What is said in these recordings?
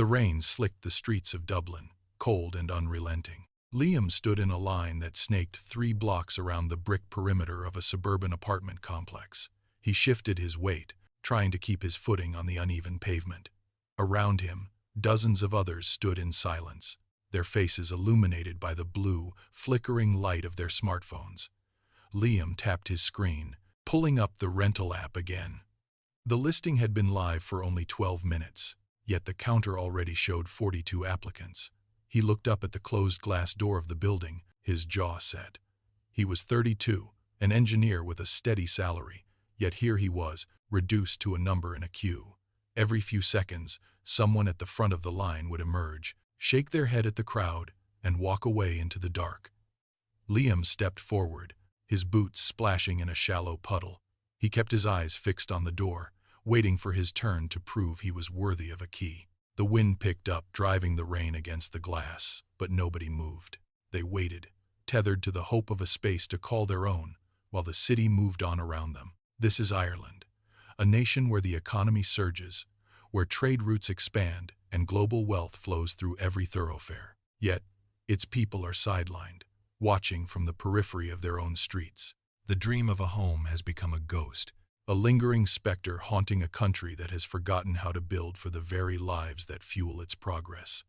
The rain slicked the streets of Dublin, cold and unrelenting. Liam stood in a line that snaked 3 blocks around the brick perimeter of a suburban apartment complex. He shifted his weight, trying to keep his footing on the uneven pavement. Around him, dozens of others stood in silence, their faces illuminated by the blue, flickering light of their smartphones. Liam tapped his screen, pulling up the rental app again. The listing had been live for only 12 minutes, yet the counter already showed 42 applicants. He looked up at the closed glass door of the building, his jaw set. He was 32, an engineer with a steady salary, yet here he was, reduced to a number in a queue. Every few seconds, someone at the front of the line would emerge, shake their head at the crowd, and walk away into the dark. Liam stepped forward, his boots splashing in a shallow puddle. He kept his eyes fixed on the door, waiting for his turn to prove he was worthy of a key. The wind picked up, driving the rain against the glass, but nobody moved. They waited, tethered to the hope of a space to call their own, while the city moved on around them. This is Ireland, a nation where the economy surges, where trade routes expand and global wealth flows through every thoroughfare. Yet, its people are sidelined, watching from the periphery of their own streets. The dream of a home has become a ghost, a lingering specter haunting a country that has forgotten how to build for the very lives that fuel its progress.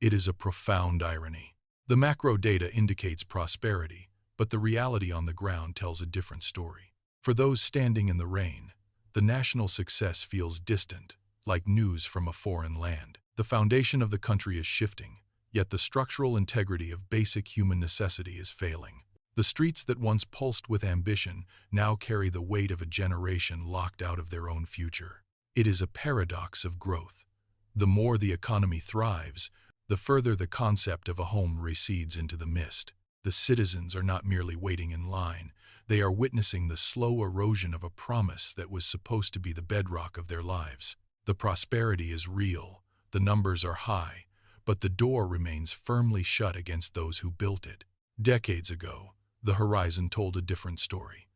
It is a profound irony. The macro data indicates prosperity, but the reality on the ground tells a different story. For those standing in the rain, the national success feels distant, like news from a foreign land. The foundation of the country is shifting, yet the structural integrity of basic human necessity is failing. The streets that once pulsed with ambition now carry the weight of a generation locked out of their own future. It is a paradox of growth. The more the economy thrives, the further the concept of a home recedes into the mist. The citizens are not merely waiting in line, they are witnessing the slow erosion of a promise that was supposed to be the bedrock of their lives. The prosperity is real, the numbers are high, but the door remains firmly shut against those who built it. Decades ago, the horizon told a different story.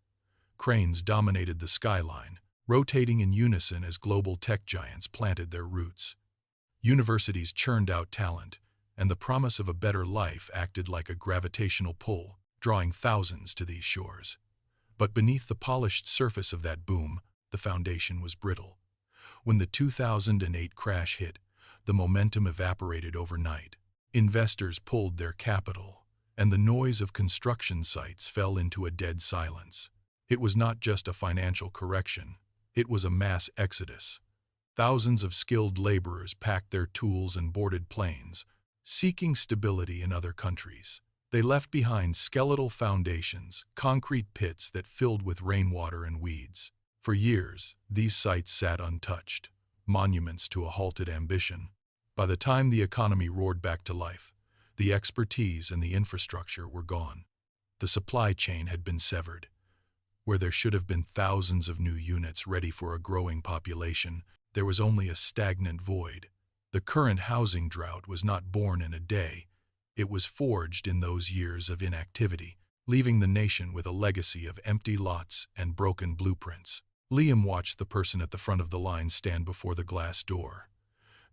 Cranes dominated the skyline, rotating in unison as global tech giants planted their roots. Universities churned out talent, and the promise of a better life acted like a gravitational pull, drawing thousands to these shores. But beneath the polished surface of that boom, the foundation was brittle. When the 2008 crash hit, the momentum evaporated overnight. Investors pulled their capital, and the noise of construction sites fell into a dead silence. It was not just a financial correction, it was a mass exodus. Thousands of skilled laborers packed their tools and boarded planes, seeking stability in other countries. They left behind skeletal foundations, concrete pits that filled with rainwater and weeds. For years, these sites sat untouched, monuments to a halted ambition. By the time the economy roared back to life, the expertise and the infrastructure were gone. The supply chain had been severed. Where there should have been thousands of new units ready for a growing population, there was only a stagnant void. The current housing drought was not born in a day. It was forged in those years of inactivity, leaving the nation with a legacy of empty lots and broken blueprints. Liam watched the person at the front of the line stand before the glass door.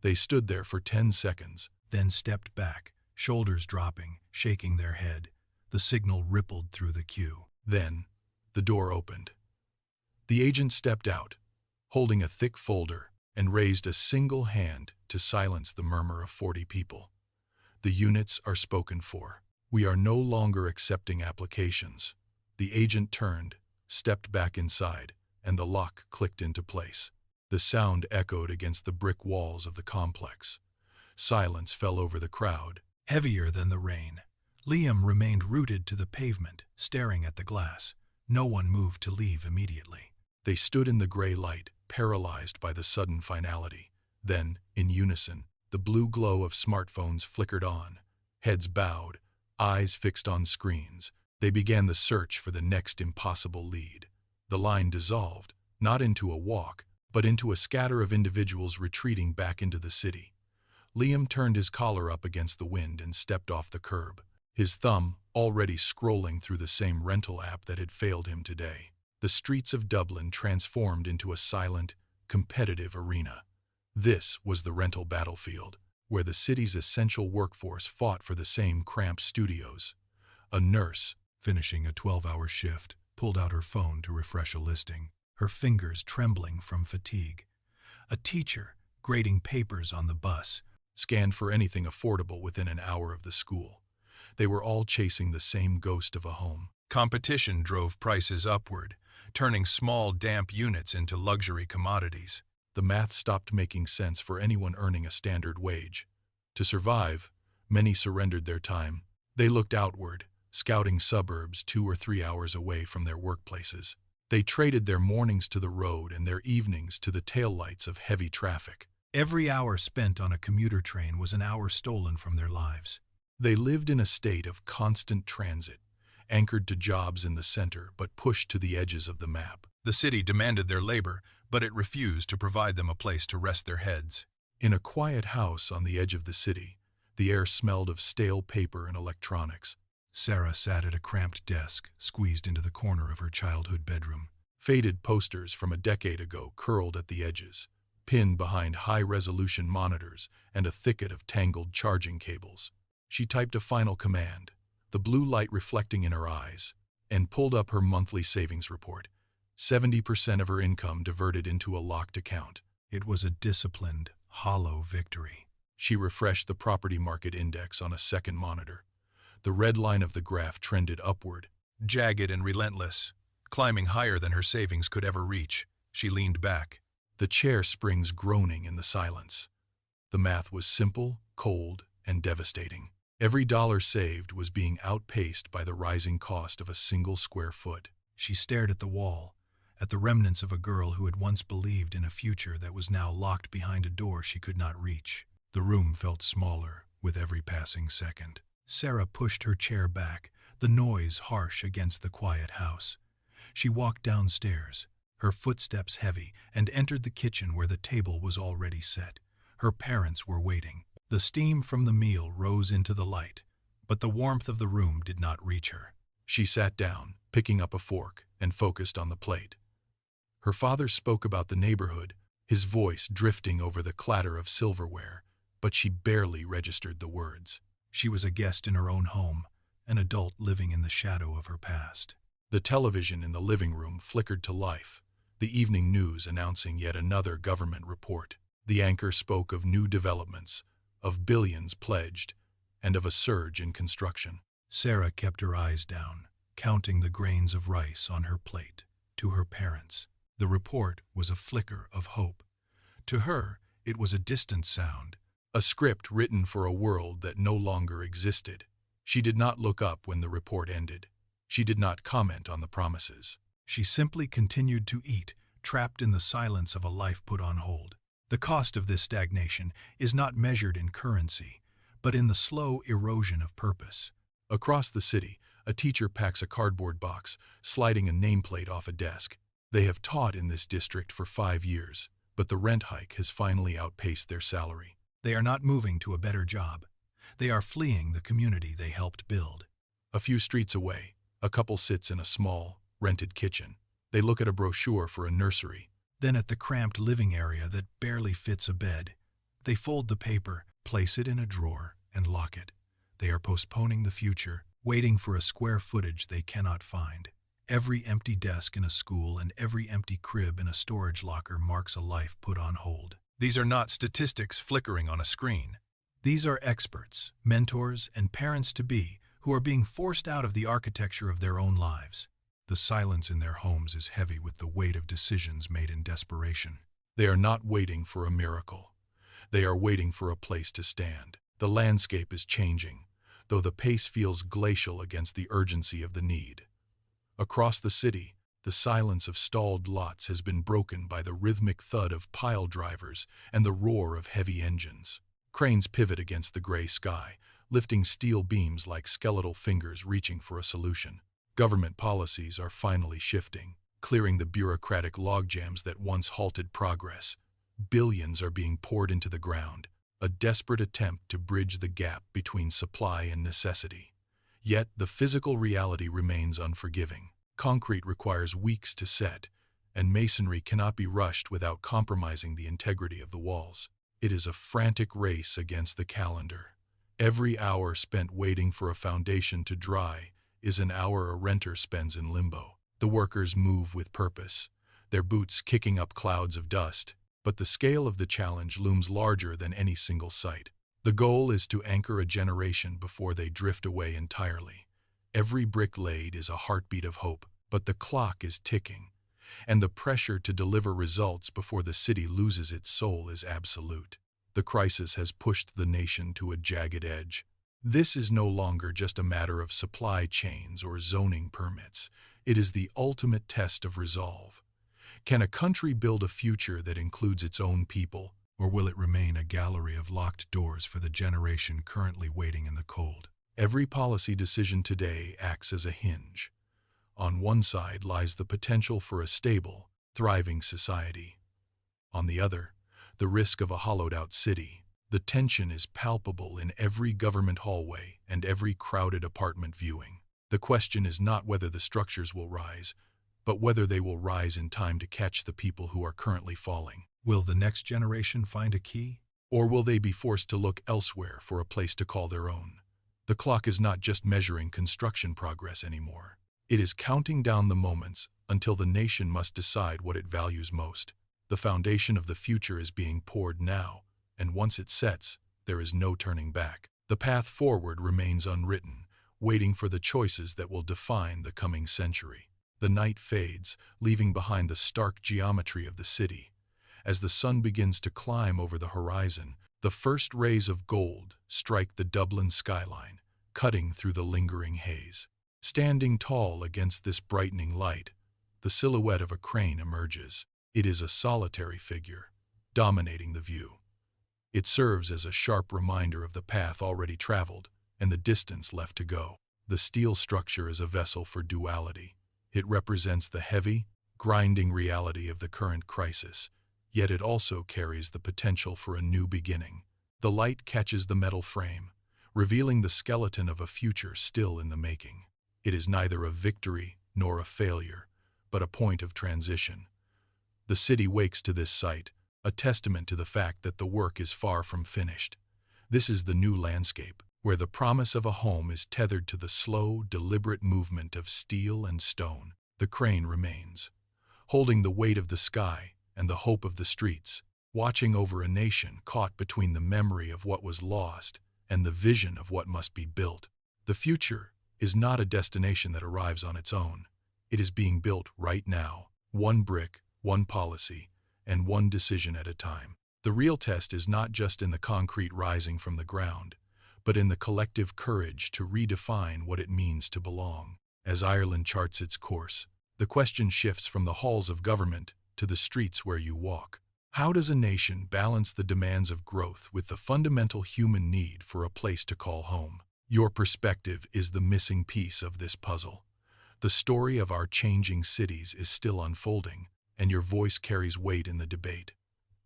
They stood there for 10 seconds, then stepped back, shoulders dropping, shaking their head. The signal rippled through the queue. Then, the door opened. The agent stepped out, holding a thick folder, and raised a single hand to silence the murmur of 40 people. The units are spoken for. We are no longer accepting applications. The agent turned, stepped back inside, and the lock clicked into place. The sound echoed against the brick walls of the complex. Silence fell over the crowd, heavier than the rain. Liam remained rooted to the pavement, staring at the glass. No one moved to leave immediately. They stood in the gray light, paralyzed by the sudden finality. Then, in unison, the blue glow of smartphones flickered on. Heads bowed, eyes fixed on screens, they began the search for the next impossible lead. The line dissolved, not into a walk, but into a scatter of individuals retreating back into the city. Liam turned his collar up against the wind and stepped off the curb, his thumb already scrolling through the same rental app that had failed him today. The streets of Dublin transformed into a silent, competitive arena. This was the rental battlefield, where the city's essential workforce fought for the same cramped studios. A nurse, finishing a 12-hour shift, pulled out her phone to refresh a listing, her fingers trembling from fatigue. A teacher, grading papers on the bus, scanned for anything affordable within an hour of the school. They were all chasing the same ghost of a home. Competition drove prices upward, turning small, damp units into luxury commodities. The math stopped making sense for anyone earning a standard wage. To survive, many surrendered their time. They looked outward, scouting suburbs 2 or 3 hours away from their workplaces. They traded their mornings to the road and their evenings to the taillights of heavy traffic. Every hour spent on a commuter train was an hour stolen from their lives. They lived in a state of constant transit, anchored to jobs in the center but pushed to the edges of the map. The city demanded their labor, but it refused to provide them a place to rest their heads. In a quiet house on the edge of the city, the air smelled of stale paper and electronics. Sarah sat at a cramped desk, squeezed into the corner of her childhood bedroom. Faded posters from a decade ago curled at the edges, pinned behind high-resolution monitors and a thicket of tangled charging cables. She typed a final command, the blue light reflecting in her eyes, and pulled up her monthly savings report. 70% of her income diverted into a locked account. It was a disciplined, hollow victory. She refreshed the property market index on a second monitor. The red line of the graph trended upward, jagged and relentless, climbing higher than her savings could ever reach. She leaned back, the chair springs groaning in the silence. The math was simple, cold, and devastating. Every dollar saved was being outpaced by the rising cost of a single square foot. She stared at the wall, at the remnants of a girl who had once believed in a future that was now locked behind a door she could not reach. The room felt smaller with every passing second. Sarah pushed her chair back, the noise harsh against the quiet house. She walked downstairs, her footsteps heavy, and entered the kitchen where the table was already set. Her parents were waiting. The steam from the meal rose into the light, but the warmth of the room did not reach her. She sat down, picking up a fork, and focused on the plate. Her father spoke about the neighborhood, his voice drifting over the clatter of silverware, but she barely registered the words. She was a guest in her own home, an adult living in the shadow of her past. The television in the living room flickered to life, the evening news announcing yet another government report. The anchor spoke of new developments, of billions pledged, and of a surge in construction. Sarah kept her eyes down, counting the grains of rice on her plate. To her parents, the report was a flicker of hope. To her, it was a distant sound, a script written for a world that no longer existed. She did not look up when the report ended. She did not comment on the promises. She simply continued to eat, trapped in the silence of a life put on hold. The cost of this stagnation is not measured in currency, but in the slow erosion of purpose. Across the city, a teacher packs a cardboard box, sliding a nameplate off a desk. They have taught in this district for 5 years, but the rent hike has finally outpaced their salary. They are not moving to a better job. They are fleeing the community they helped build. A few streets away, a couple sits in a small, rented kitchen. They look at a brochure for a nursery, then at the cramped living area that barely fits a bed. They fold the paper, place it in a drawer, and lock it. They are postponing the future, waiting for a square footage they cannot find. Every empty desk in a school and every empty crib in a storage locker marks a life put on hold. These are not statistics flickering on a screen. These are experts, mentors, and parents-to-be who are being forced out of the architecture of their own lives. The silence in their homes is heavy with the weight of decisions made in desperation. They are not waiting for a miracle. They are waiting for a place to stand. The landscape is changing, though the pace feels glacial against the urgency of the need. Across the city, the silence of stalled lots has been broken by the rhythmic thud of pile drivers and the roar of heavy engines. Cranes pivot against the gray sky, lifting steel beams like skeletal fingers reaching for a solution. Government policies are finally shifting, clearing the bureaucratic logjams that once halted progress. Billions are being poured into the ground, a desperate attempt to bridge the gap between supply and necessity. Yet the physical reality remains unforgiving. Concrete requires weeks to set, and masonry cannot be rushed without compromising the integrity of the walls. It is a frantic race against the calendar. Every hour spent waiting for a foundation to dry is an hour a renter spends in limbo. The workers move with purpose, their boots kicking up clouds of dust, but the scale of the challenge looms larger than any single site. The goal is to anchor a generation before they drift away entirely. Every brick laid is a heartbeat of hope, but the clock is ticking, and the pressure to deliver results before the city loses its soul is absolute. The crisis has pushed the nation to a jagged edge. This is no longer just a matter of supply chains or zoning permits. It is the ultimate test of resolve. Can a country build a future that includes its own people, or will it remain a gallery of locked doors for the generation currently waiting in the cold? Every policy decision today acts as a hinge. On one side lies the potential for a stable, thriving society. On the other, the risk of a hollowed-out city. The tension is palpable in every government hallway and every crowded apartment viewing. The question is not whether the structures will rise, but whether they will rise in time to catch the people who are currently falling. Will the next generation find a key? Or will they be forced to look elsewhere for a place to call their own? The clock is not just measuring construction progress anymore. It is counting down the moments until the nation must decide what it values most. The foundation of the future is being poured now, and once it sets, there is no turning back. The path forward remains unwritten, waiting for the choices that will define the coming century. The night fades, leaving behind the stark geometry of the city. As the sun begins to climb over the horizon, the first rays of gold strike the Dublin skyline, cutting through the lingering haze. Standing tall against this brightening light, the silhouette of a crane emerges. It is a solitary figure, dominating the view. It serves as a sharp reminder of the path already traveled and the distance left to go. The steel structure is a vessel for duality. It represents the heavy, grinding reality of the current crisis, yet it also carries the potential for a new beginning. The light catches the metal frame, revealing the skeleton of a future still in the making. It is neither a victory nor a failure, but a point of transition. The city wakes to this sight, a testament to the fact that the work is far from finished. This is the new landscape, where the promise of a home is tethered to the slow, deliberate movement of steel and stone. The crane remains, holding the weight of the sky and the hope of the streets, watching over a nation caught between the memory of what was lost and the vision of what must be built. The future is not a destination that arrives on its own. It is being built right now, one brick, one policy, and one decision at a time. The real test is not just in the concrete rising from the ground, but in the collective courage to redefine what it means to belong. As Ireland charts its course, the question shifts from the halls of government to the streets where you walk. How does a nation balance the demands of growth with the fundamental human need for a place to call home? Your perspective is the missing piece of this puzzle. The story of our changing cities is still unfolding, and your voice carries weight in the debate.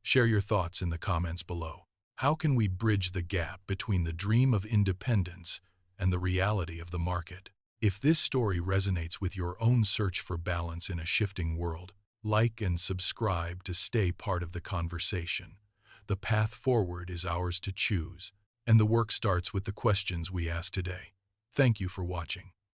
Share your thoughts in the comments below. How can we bridge the gap between the dream of independence and the reality of the market? If this story resonates with your own search for balance in a shifting world, like and subscribe to stay part of the conversation. The path forward is ours to choose, and the work starts with the questions we ask today. Thank you for watching.